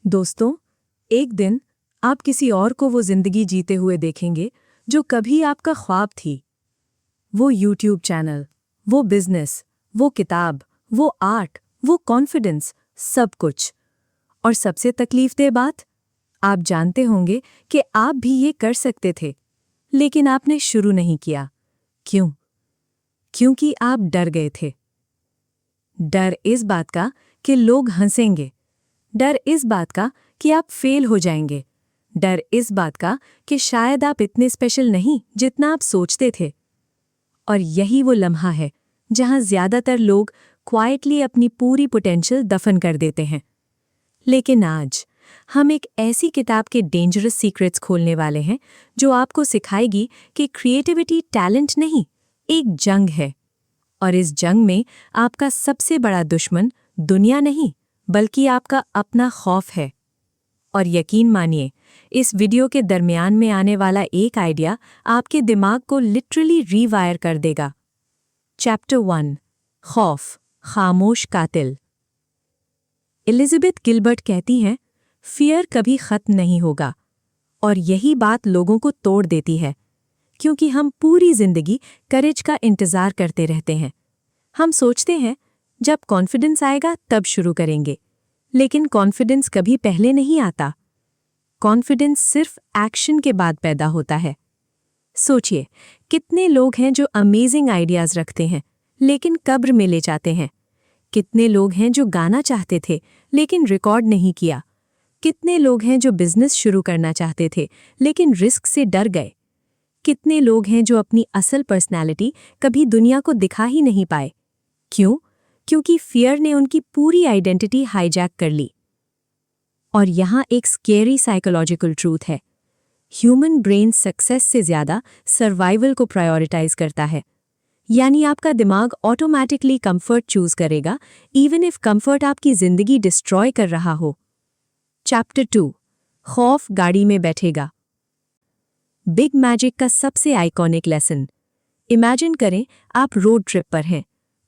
दोस्तों, एक दिन आप किसी और को वो जिंदगी जीते हुए देखेंगे जो कभी आपका ख्वाब थी। वो यूट्यूब चैनल, वो बिजनेस, वो किताब, वो आर्ट, वो कॉन्फिडेंस, सब कुछ। और सबसे तकलीफदेह बात, आप जानते होंगे कि आप भी ये कर सकते थे, लेकिन आपने शुरू नहीं किया। क्यों? क्योंकि आप डर गए थे। डर इस बात का कि लोग हंसेंगे, डर इस बात का कि आप फेल हो जाएंगे, डर इस बात का कि शायद आप इतने स्पेशल नहीं जितना आप सोचते थे। और यही वो लम्हा है जहां ज्यादातर लोग क्वाइटली अपनी पूरी पोटेंशियल दफन कर देते हैं। लेकिन आज हम एक ऐसी किताब के डेंजरस सीक्रेट्स खोलने वाले हैं जो आपको सिखाएगी कि क्रिएटिविटी टैलेंट नहीं, एक जंग है। और इस जंग में आपका सबसे बड़ा दुश्मन दुनिया नहीं, बल्कि आपका अपना खौफ है। और यकीन मानिए, इस वीडियो के दरमियान में आने वाला एक आइडिया आपके दिमाग को लिटरली रीवायर कर देगा। चैप्टर 1, खौफ, खामोश कातिल। एलिजाबेथ गिलबर्ट कहती हैं, फियर कभी खत्म नहीं होगा। और यही बात लोगों को तोड़ देती है, क्योंकि हम पूरी जिंदगी करेज का इंतजार करते रहते हैं। हम सोचते हैं जब कॉन्फिडेंस आएगा तब शुरू करेंगे, लेकिन कॉन्फिडेंस कभी पहले नहीं आता। कॉन्फिडेंस सिर्फ एक्शन के बाद पैदा होता है। सोचिए, कितने लोग हैं जो अमेजिंग आइडियाज रखते हैं लेकिन कब्र में ले जाते हैं। कितने लोग हैं जो गाना चाहते थे लेकिन रिकॉर्ड नहीं किया। कितने लोग हैं जो बिजनेस शुरू करना चाहते थे लेकिन रिस्क से डर गए। कितने लोग हैं जो अपनी असल पर्सनैलिटी कभी दुनिया को दिखा ही नहीं पाए। क्यों? क्योंकि फियर ने उनकी पूरी आइडेंटिटी हाईजैक कर ली। और यहाँ एक स्केरी साइकोलॉजिकल ट्रूथ है। ह्यूमन ब्रेन सक्सेस से ज्यादा सर्वाइवल को प्रायोरिटाइज करता है। यानी आपका दिमाग ऑटोमैटिकली कंफर्ट चूज करेगा, इवन इफ कंफर्ट आपकी जिंदगी डिस्ट्रॉय कर रहा हो। चैप्टर 2, खौफ गाड़ी में बैठेगा। बिग मैजिक का सबसे आइकॉनिक लेसन। इमेजिन करें आप रोड ट्रिप पर हैं,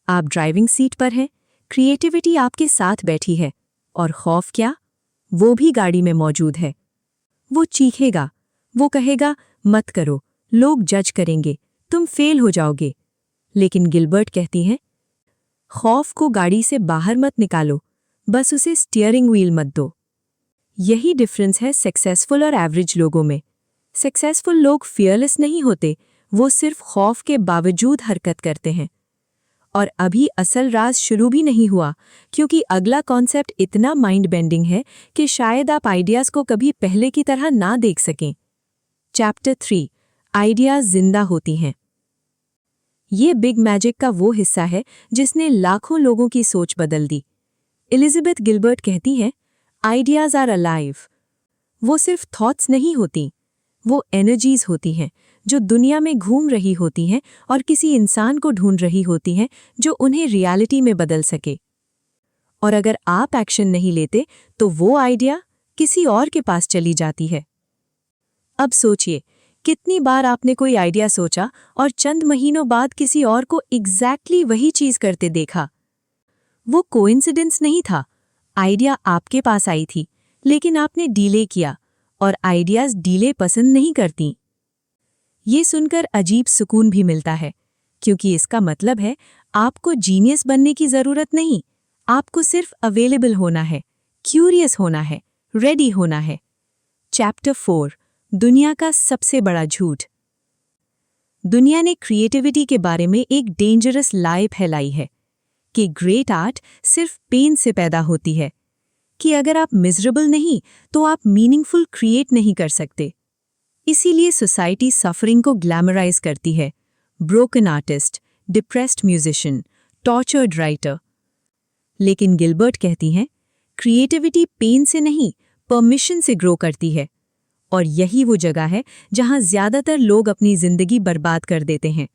आप ड्राइविंग सीट पर हैं, क्रिएटिविटी आपके साथ बैठी है, और खौफ क्या? वो भी गाड़ी में मौजूद है। वो चीखेगा, वो कहेगा मत करो, लोग जज करेंगे, तुम फेल हो जाओगे। लेकिन गिलबर्ट कहती हैं, खौफ को गाड़ी से बाहर मत निकालो, बस उसे स्टीयरिंग व्हील मत दो। यही डिफरेंस है सक्सेसफुल और एवरेज लोगों में। सक्सेसफुल लोग फियरलेस नहीं होते, वो सिर्फ खौफ के बावजूद हरकत करते हैं। और अभी असल राज शुरू भी नहीं हुआ, क्योंकि अगला कॉन्सेप्ट इतना माइंड बेंडिंग है कि शायद आप आइडियाज को कभी पहले की तरह ना देख सकें। चैप्टर 3, आइडियाज जिंदा होती हैं। ये बिग मैजिक का वो हिस्सा है जिसने लाखों लोगों की सोच बदल दी। एलिजाबेथ गिलबर्ट कहती हैं, आइडियाज आर अलाइव। वो सिर्फ थॉट्स नहीं होती, वो एनर्जीज होती हैं जो दुनिया में घूम रही होती हैं और किसी इंसान को ढूंढ रही होती हैं जो उन्हें रियलिटी में बदल सके। और अगर आप एक्शन नहीं लेते तो वो आइडिया किसी और के पास चली जाती है। अब सोचिए, कितनी बार आपने कोई आइडिया सोचा और चंद महीनों बाद किसी और को एग्जैक्टली वही चीज करते देखा। वो कोइंसिडेंस नहीं था, आइडिया आपके पास आई थी, लेकिन आपने डीले किया, और आइडियाज डीले पसंद नहीं करती। ये सुनकर अजीब सुकून भी मिलता है, क्योंकि इसका मतलब है आपको जीनियस बनने की जरूरत नहीं, आपको सिर्फ अवेलेबल होना है, क्यूरियस होना है, रेडी होना है। चैप्टर 4, दुनिया का सबसे बड़ा झूठ। दुनिया ने क्रिएटिविटी के बारे में एक डेंजरस लाई फैलाई है कि ग्रेट आर्ट सिर्फ पेन से पैदा होती है, कि अगर आप मिजरेबल नहीं तो आप मीनिंगफुल क्रिएट नहीं कर सकते। इसीलिए सोसाइटी सफरिंग को ग्लैमराइज करती है। Broken artist, depressed musician, tortured writer. लेकिन गिलबर्ट कहती हैं, क्रिएटिविटी पेन से नहीं, परमिशन से ग्रो करती है। और यही वो जगह है जहां ज्यादातर लोग अपनी जिंदगी बर्बाद कर देते हैं।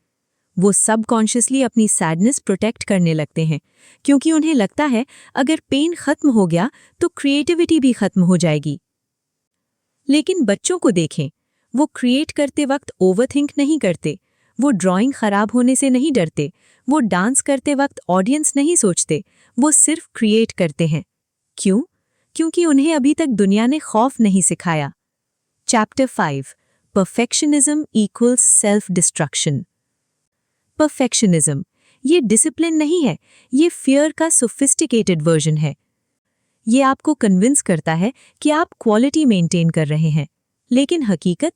वो सबकॉन्शियसली अपनी सैडनेस प्रोटेक्ट करने लगते हैं, क्योंकि उन्हें लगता है अगर पेन खत्म हो गया तो क्रिएटिविटी भी खत्म हो जाएगी। लेकिन बच्चों को देखें, वो क्रिएट करते वक्त ओवरथिंक नहीं करते, वो ड्राइंग खराब होने से नहीं डरते, वो डांस करते वक्त ऑडियंस नहीं सोचते, वो सिर्फ क्रिएट करते हैं। क्यों? क्योंकि उन्हें अभी तक दुनिया ने खौफ नहीं सिखाया। Chapter 5 perfectionism equals self destruction. Perfectionism ये डिसिप्लिन नहीं है, ये फियर का सोफिस्टिकेटेड वर्जन है। ये आपको कन्विंस करता है कि आप क्वालिटी मेंटेन कर रहे हैं, लेकिन हकीकत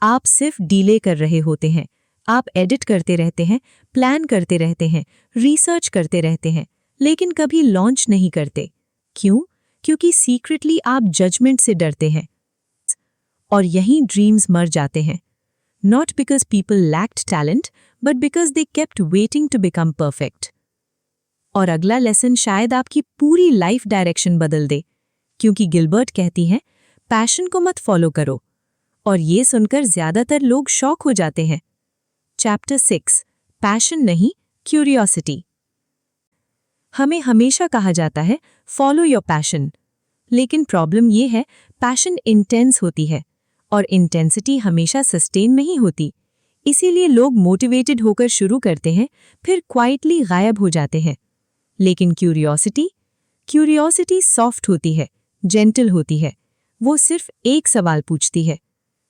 आप सिर्फ डीले कर रहे होते हैं। आप एडिट करते रहते हैं, प्लान करते रहते हैं, रिसर्च करते रहते हैं, लेकिन कभी लॉन्च नहीं करते। क्यों? क्योंकि सीक्रेटली आप जजमेंट से डरते हैं। और यहीं ड्रीम्स मर जाते हैं। Not because people lacked talent, but because they kept waiting to become perfect. और अगला लेसन शायद आपकी पूरी लाइफ डायरेक्शन बदल दे, क्योंकि गिलबर्ट कहती हैं, पैशन को मत फॉलो करो। और ये सुनकर ज्यादातर लोग शॉक हो जाते हैं। चैप्टर 6 पैशन नहीं, क्यूरियोसिटी। हमें हमेशा कहा जाता है फॉलो योर पैशन, लेकिन प्रॉब्लम ये है पैशन इंटेंस होती है और इंटेंसिटी हमेशा सस्टेन नहीं होती। इसीलिए लोग मोटिवेटेड होकर शुरू करते हैं, फिर क्वाइटली गायब हो जाते हैं। लेकिन क्यूरियोसिटी सॉफ्ट होती है, जेंटल होती है। वो सिर्फ एक सवाल पूछती है,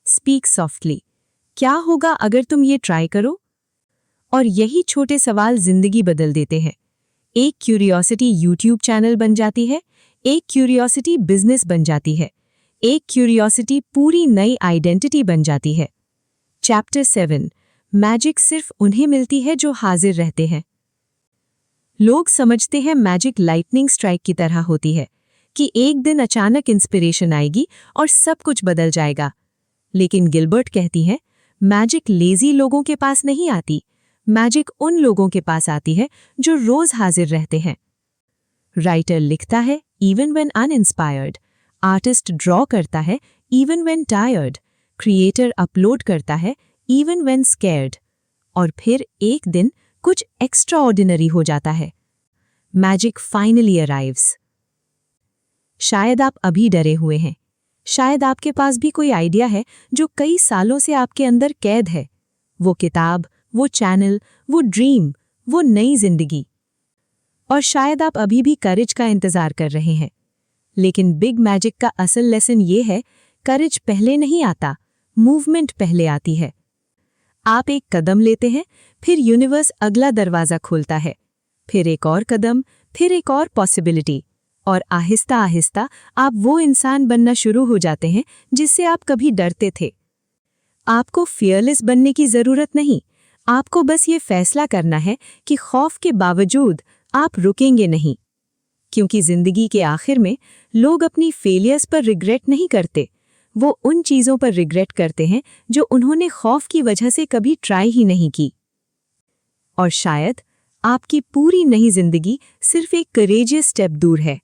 स्पीक सॉफ्टली, क्या होगा अगर तुम ये ट्राई करो? और यही छोटे सवाल जिंदगी बदल देते हैं। एक क्यूरियोसिटी यूट्यूब चैनल बन जाती है, एक क्यूरियोसिटी बिजनेस बन जाती है, एक क्यूरियोसिटी पूरी नई आइडेंटिटी बन जाती है। चैप्टर 7 मैजिक सिर्फ उन्हें मिलती है जो हाजिर रहते हैं। लोग समझते हैं मैजिक लाइटनिंग स्ट्राइक की तरह होती है कि एक दिन अचानक इंस्पिरेशन आएगी और सब कुछ बदल जाएगा। लेकिन गिलबर्ट कहती है, मैजिक लेजी लोगों के पास नहीं आती, मैजिक उन लोगों के पास आती है जो रोज हाजिर रहते हैं। राइटर लिखता है even when uninspired, artist draw करता है even when tired, creator upload करता है इवन व्हेन स्कैर्ड, और फिर एक दिन कुछ एक्स्ट्राऑर्डिनरी हो जाता है। Magic finally arrives. शायद आप अभी डरे हुए हैं, शायद आपके पास भी कोई आइडिया है जो कई सालों से आपके अंदर कैद है। वो किताब, वो चैनल, वो ड्रीम, वो नई जिंदगी। और शायद आप अभी भी करेज का इंतजार कर रहे हैं। लेकिन बिग मैजिक का असल लेसन ये है, करेज पहले नहीं आता, मूवमेंट पहले आती है। आप एक कदम लेते हैं, फिर यूनिवर्स अगला दरवाजा खोलता है, फिर एक और कदम, फिर एक और पॉसिबिलिटी, और आहिस्ता आहिस्ता आप वो इंसान बनना शुरू हो जाते हैं जिससे आप कभी डरते थे। आपको फियरलेस बनने की जरूरत नहीं, आपको बस ये फैसला करना है कि खौफ के बावजूद आप रुकेंगे नहीं। क्योंकि जिंदगी के आखिर में लोग अपनी फेलियर्स पर रिग्रेट नहीं करते, वो उन चीज़ों पर रिग्रेट करते हैं जो उन्होंने खौफ की वजह से कभी ट्राई ही नहीं की। और शायद आपकी पूरी नई जिंदगी सिर्फ एक करेजियस स्टेप दूर है।